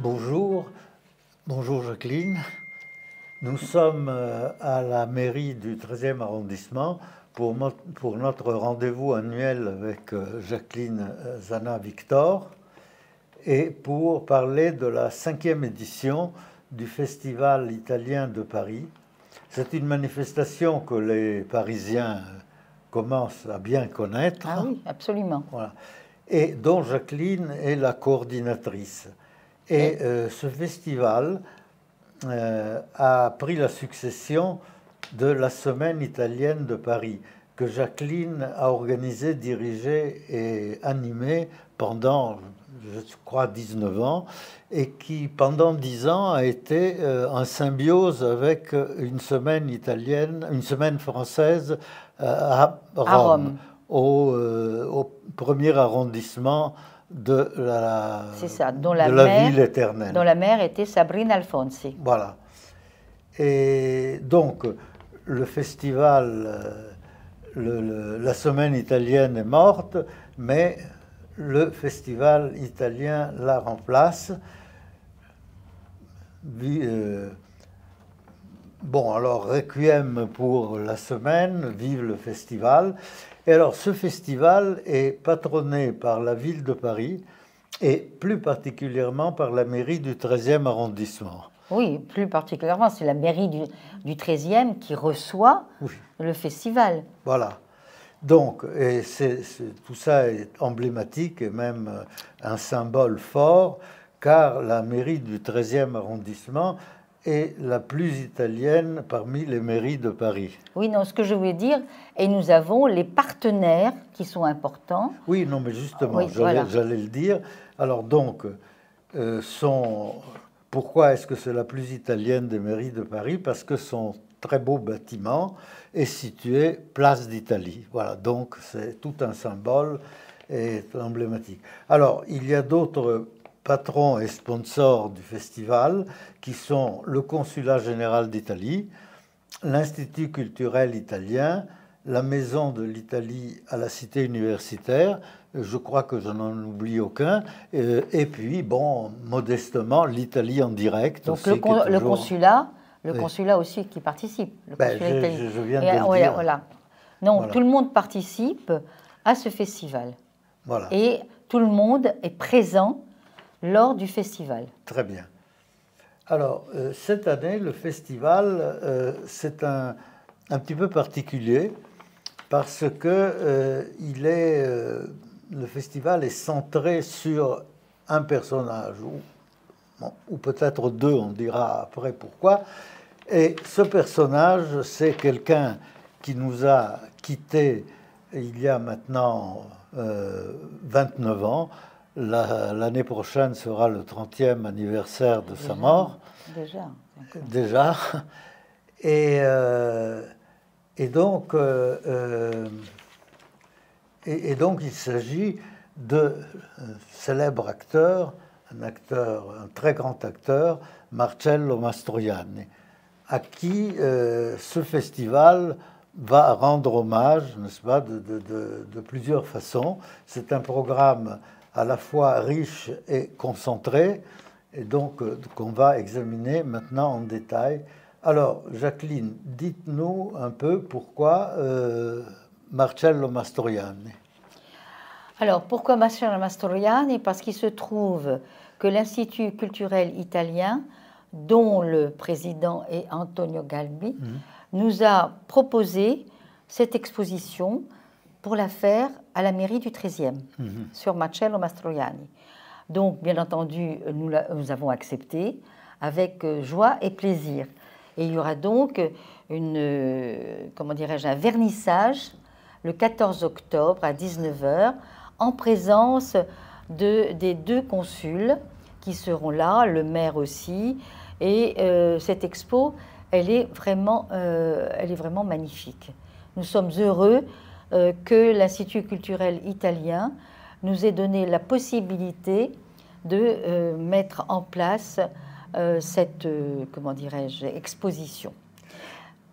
Bonjour, bonjour Jacqueline. Nous sommes à la mairie du 13e arrondissement pour notre rendez-vous annuel avec Jacqueline Zana-Victor et pour parler de la 5e édition du Festival italien de Paris. C'est une manifestation que les Parisiens commencent à bien connaître. Ah oui, absolument. Voilà. Et dont Jacqueline est la coordinatrice. Et ce festival a pris la succession de la Semaine italienne de Paris, que Jacqueline a organisée, dirigée et animée pendant, je crois, 19 ans, et qui, pendant 10 ans, a été en symbiose avec une semaine italienne, une semaine française à Rome. Au premier arrondissement de la ville éternelle. Dont la maire était Sabrina Alfonsi. Voilà. Et donc, le festival, la semaine italienne est morte, mais le festival italien la remplace. Bon, alors, requiem pour la semaine, vive le festival. Et alors, ce festival est patronné par la ville de Paris et plus particulièrement par la mairie du 13e arrondissement. Oui, plus particulièrement, c'est la mairie du 13e qui reçoit le festival. Voilà. Donc, tout ça est emblématique et même un symbole fort, car la mairie du 13e arrondissement est la plus italienne parmi les mairies de Paris. Oui, non, ce que je voulais dire, et nous avons les partenaires qui sont importants. Oui, non, mais justement, oui, j'allais le dire. Alors donc, pourquoi est-ce que c'est la plus italienne des mairies de Paris? Parce que son très beau bâtiment est situé place d'Italie. Voilà, donc c'est tout un symbole et emblématique. Alors, il y a d'autres patrons et sponsors du festival qui sont le Consulat général d'Italie, l'Institut culturel italien, la Maison de l'Italie à la Cité universitaire, je crois que je n'en oublie aucun, et puis, bon, modestement, l'Italie en direct. Donc aussi, le consulat aussi qui participe. Le consulat italien. Je viens de le dire. Voilà. Non, voilà. Tout le monde participe à ce festival. Voilà. Et tout le monde est présent lors du festival. Très bien. Alors, cette année, le festival, c'est un petit peu particulier parce que le festival est centré sur un personnage, ou peut-être deux, on dira après pourquoi. Et ce personnage, c'est quelqu'un qui nous a quittés il y a maintenant 29 ans. L'année prochaine sera le 30e anniversaire de sa mort. Déjà. Et donc, il s'agit de célèbre acteur, un très grand acteur, Marcello Mastroianni, à qui ce festival va rendre hommage, n'est-ce pas, de plusieurs façons. C'est un programme à la fois riche et concentré, et donc qu'on va examiner maintenant en détail. Alors, Jacqueline, dites-nous un peu pourquoi Marcello Mastroianni. Alors, pourquoi Marcello Mastroianni? Parce qu'il se trouve que l'Institut culturel italien, dont le président est Antonio Galbi, nous a proposé cette exposition pour la faire à la mairie du 13e, sur Marcello Mastroianni. Donc, bien entendu, nous avons accepté avec joie et plaisir. Et il y aura donc un vernissage le 14 octobre à 19 h en présence des deux consuls qui seront là, le maire aussi. Et cette expo, elle est vraiment magnifique. Nous sommes heureux que l'Institut culturel italien nous ait donné la possibilité de mettre en place cette exposition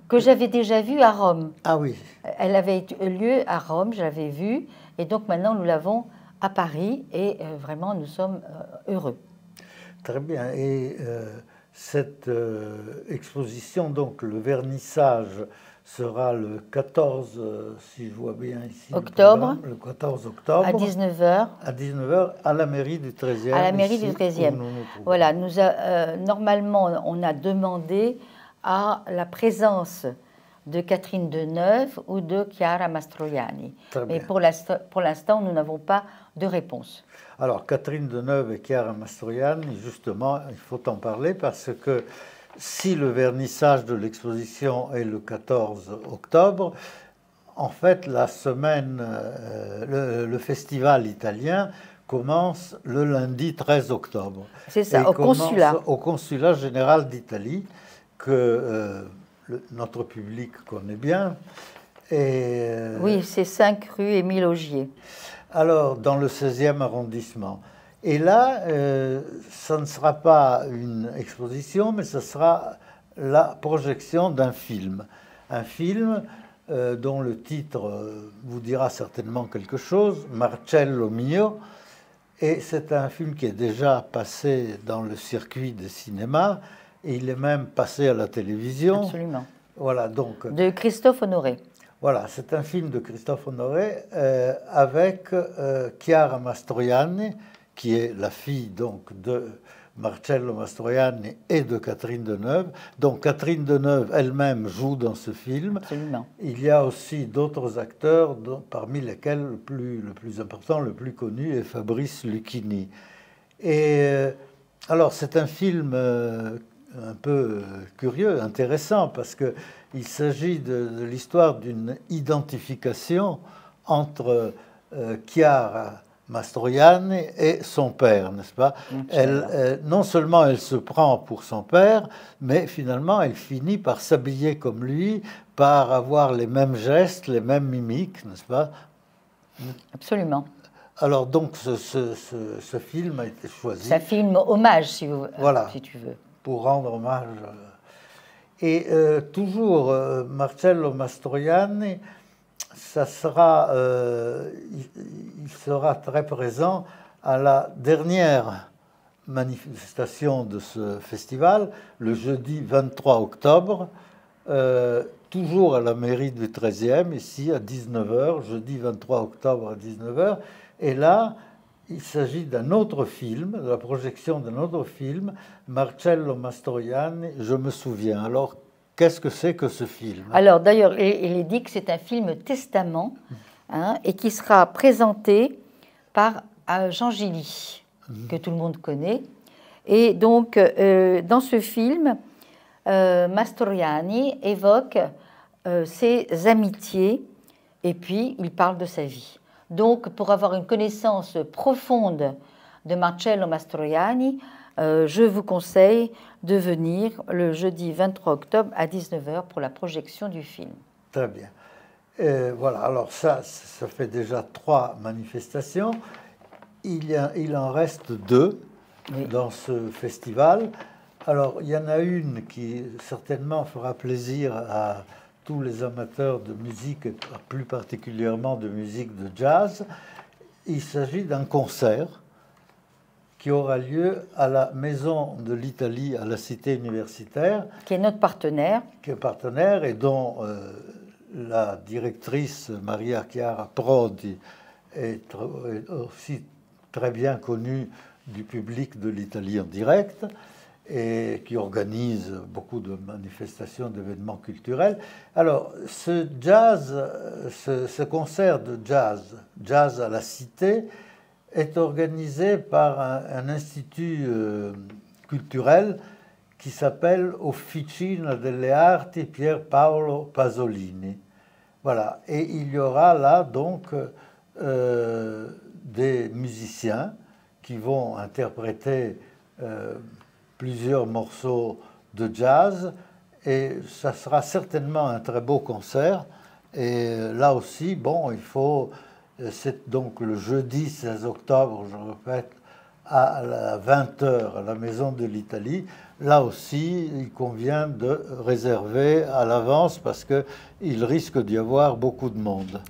que j'avais déjà vue à Rome. Ah oui. Elle avait eu lieu à Rome, je l'avais vue, et donc maintenant nous l'avons à Paris, et vraiment nous sommes heureux. Très bien. Et cette exposition, donc le vernissage, sera le 14, si je vois bien ici, octobre, le 14 octobre. À 19 h. À 19 h, à la mairie du 13e. À la mairie ici, du 13e. Voilà, normalement, on a demandé à la présence de Catherine Deneuve ou de Chiara Mastroianni. Mais pour l'instant, nous n'avons pas de réponse. Alors, Catherine Deneuve et Chiara Mastroianni, justement, il faut en parler parce que si le vernissage de l'exposition est le 14 octobre, en fait, la semaine, le festival italien commence le lundi 13 octobre. C'est ça, au consulat. Au consulat général d'Italie, que notre public connaît bien. Et, oui, c'est 5 rue Émile Augier. Alors, dans le 16e arrondissement. Et là, ça ne sera pas une exposition, mais ce sera la projection d'un film. Un film dont le titre vous dira certainement quelque chose, Marcello Mio. Et c'est un film qui est déjà passé dans le circuit des cinémas, et il est même passé à la télévision. Absolument. Voilà, donc. De Christophe Honoré. Voilà, c'est un film de Christophe Honoré avec Chiara Mastroianni, qui est la fille donc de Marcello Mastroianni et de Catherine Deneuve. Donc Catherine Deneuve elle-même joue dans ce film. Absolument. Il y a aussi d'autres acteurs, parmi lesquels le plus important, le plus connu est Fabrice Lucchini. Et alors c'est un film un peu curieux, intéressant, parce qu'il s'agit de l'histoire d'une identification entre Chiara Mastroianni et son père, n'est-ce pas? Non seulement elle se prend pour son père, mais finalement elle finit par s'habiller comme lui, par avoir les mêmes gestes, les mêmes mimiques, n'est-ce pas? Absolument. Alors donc ce film a été choisi. C'est un film hommage, si tu veux. Pour rendre hommage. Et toujours Marcello Mastroianni, il sera très présent à la dernière manifestation de ce festival, le jeudi 23 octobre, toujours à la mairie du 13e, ici à 19 h, jeudi 23 octobre à 19 h. Et là, il s'agit d'un autre film, de la projection d'un autre film, Marcello Mastroianni, Je me souviens. Alors, qu'est-ce que c'est que ce film? Alors, d'ailleurs, il est dit que c'est un film testament, et qui sera présenté par Jean Gilly, que tout le monde connaît. Et donc, dans ce film, Mastroianni évoque ses amitiés, et puis il parle de sa vie. Donc, pour avoir une connaissance profonde de Marcello Mastroianni, je vous conseille de venir le jeudi 23 octobre à 19 h pour la projection du film. Très bien. Voilà, alors ça fait déjà 3 manifestations. Il en reste 2 dans ce festival. Alors, il y en a une qui certainement fera plaisir à tous les amateurs de musique, et plus particulièrement de musique de jazz. Il s'agit d'un concert qui aura lieu à la Maison de l'Italie, à la Cité universitaire. Qui est notre partenaire. Qui est partenaire et dont la directrice Maria Chiara Prodi est aussi très bien connue du public de l'Italie en direct, et qui organise beaucoup de manifestations, d'événements culturels. Alors, ce concert de jazz à la Cité, est organisé par un institut culturel qui s'appelle Officina delle Arti Pier Paolo Pasolini. Voilà, et il y aura là donc des musiciens qui vont interpréter plusieurs morceaux de jazz, et ça sera certainement un très beau concert. Et là aussi, bon, c'est donc le jeudi 16 octobre, je répète, à 20 h à la Maison de l'Italie. Là aussi, il convient de réserver à l'avance parce qu'il risque d'y avoir beaucoup de monde.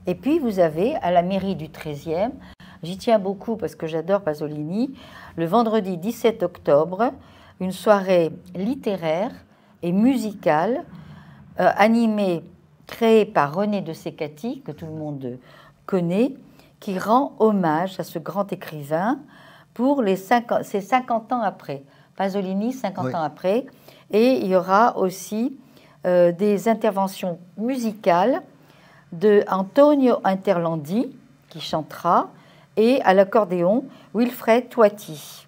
Et puis, vous avez à la mairie du 13e j'y tiens beaucoup parce que j'adore Pasolini, le vendredi 17 octobre, une soirée littéraire et musicale animée, créée par René de Sécati, que tout le monde connaît, qui rend hommage à ce grand écrivain pour ses 50 ans après. Pasolini, 50 ans après. Et il y aura aussi des interventions musicales de Antonio Interlandi, qui chantera, et à l'accordéon, Wilfred Toiti.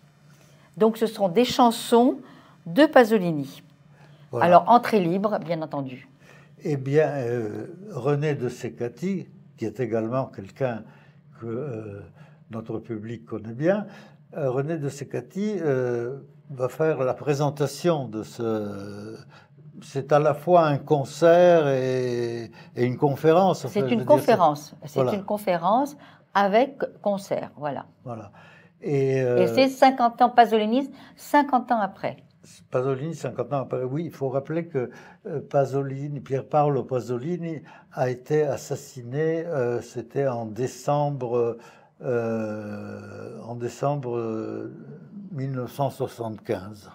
Donc ce sont des chansons de Pasolini. Voilà. Alors, entrée libre, bien entendu. Eh bien, René de Sécati, qui est également quelqu'un que notre public connaît bien, René de Sécati va faire la présentation de ce... C'est à la fois un concert et une conférence. C'est une conférence. C'est une conférence avec concert, voilà. Voilà. Et c'est 50 ans, Pasolini, 50 ans après. Pasolini, 50 ans après. Oui, il faut rappeler que Pasolini, Pier Paolo Pasolini a été assassiné, c'était en décembre 1975.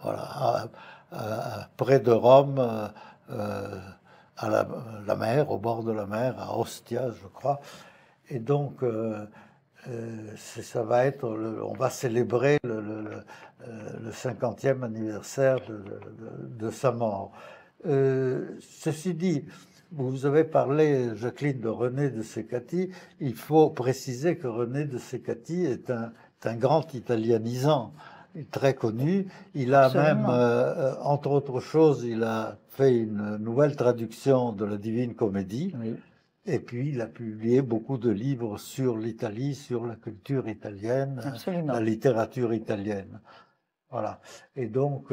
Voilà, près de Rome, à la mer, au bord de la mer, à Ostia, je crois. Et donc, ça va être, on va célébrer le 50e anniversaire de sa mort. Ceci dit, vous avez parlé, Jacqueline, de René de Sécati. Il faut préciser que René de Sécati est un grand italianisant, très connu. Il a Absolument. même, entre autres choses, il a fait une nouvelle traduction de la Divine Comédie. Oui. Et puis, il a publié beaucoup de livres sur l'Italie, sur la culture italienne, Absolument. la littérature italienne. Voilà. Et donc,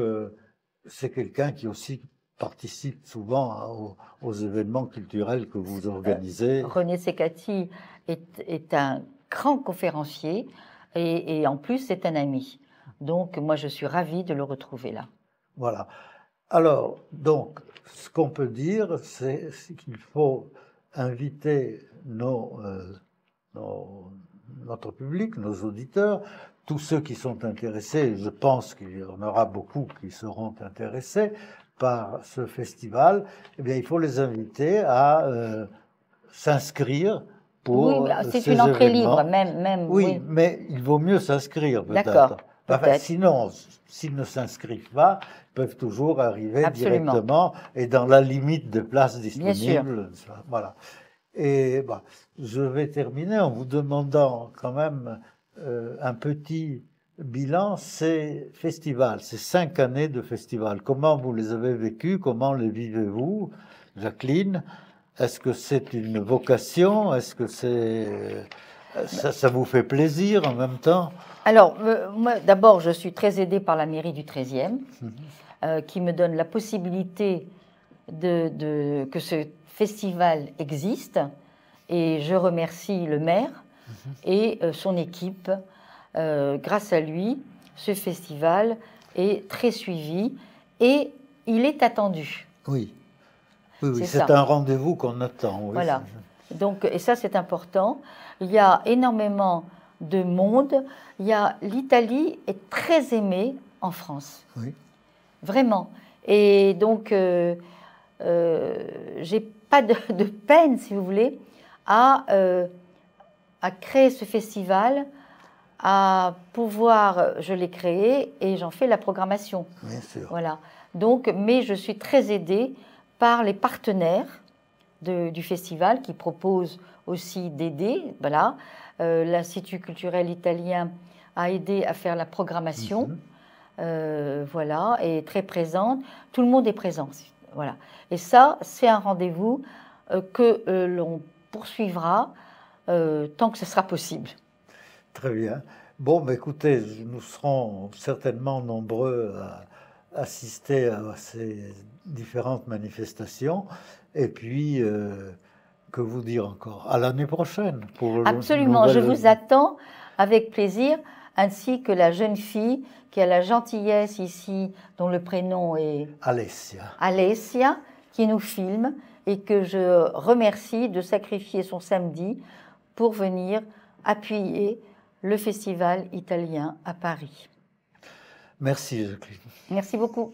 c'est quelqu'un qui aussi participe souvent aux événements culturels que vous organisez. René Sécati est un grand conférencier et en plus, c'est un ami. Donc, moi, je suis ravie de le retrouver là. Voilà. Alors, donc, ce qu'on peut dire, c'est qu'il faut inviter notre public, nos auditeurs, tous ceux qui sont intéressés, je pense qu'il y en aura beaucoup qui seront intéressés par ce festival, eh bien, il faut les inviter à s'inscrire pour c'est une entrée libre, même. Oui, mais il vaut mieux s'inscrire peut-être. D'accord. Enfin, sinon, s'ils ne s'inscrivent pas, ils peuvent toujours arriver directement et dans la limite de places disponibles. Bien sûr. Voilà. Et bah, je vais terminer en vous demandant quand même un petit bilan. Ces festivals, ces 5 années de festival, comment vous les avez vécus? Comment les vivez-vous, Jacqueline? Est-ce que c'est une vocation? Est-ce que ça vous fait plaisir en même temps? Alors, moi, d'abord, je suis très aidée par la mairie du 13e, qui me donne la possibilité que ce festival existe. Et je remercie le maire et son équipe. Grâce à lui, ce festival est très suivi et il est attendu. Oui, c'est un rendez-vous qu'on attend. Oui. Voilà. Donc, et ça, c'est important. Il y a énormément de monde. L'Italie est très aimée en France. Oui. Vraiment. Et donc, j'ai pas de peine, si vous voulez, à créer ce festival, à pouvoir, je l'ai créé et j'en fais la programmation. Bien sûr. Voilà. Donc, mais je suis très aidée par les partenaires du festival qui proposent aussi d'aider. Voilà. L'Institut culturel italien a aidé à faire la programmation. Voilà, est très présente. Tout le monde est présent. Voilà. Et ça, c'est un rendez-vous que l'on poursuivra tant que ce sera possible. Très bien. Bon, bah, écoutez, nous serons certainement nombreux à assister à ces différentes manifestations. Et puis, que vous dire encore? À l'année prochaine. Absolument, je vous attends avec plaisir, ainsi que la jeune fille qui a la gentillesse ici, dont le prénom est Alessia, qui nous filme et que je remercie de sacrifier son samedi pour venir appuyer le festival italien à Paris. Merci, Jacqueline. Merci beaucoup.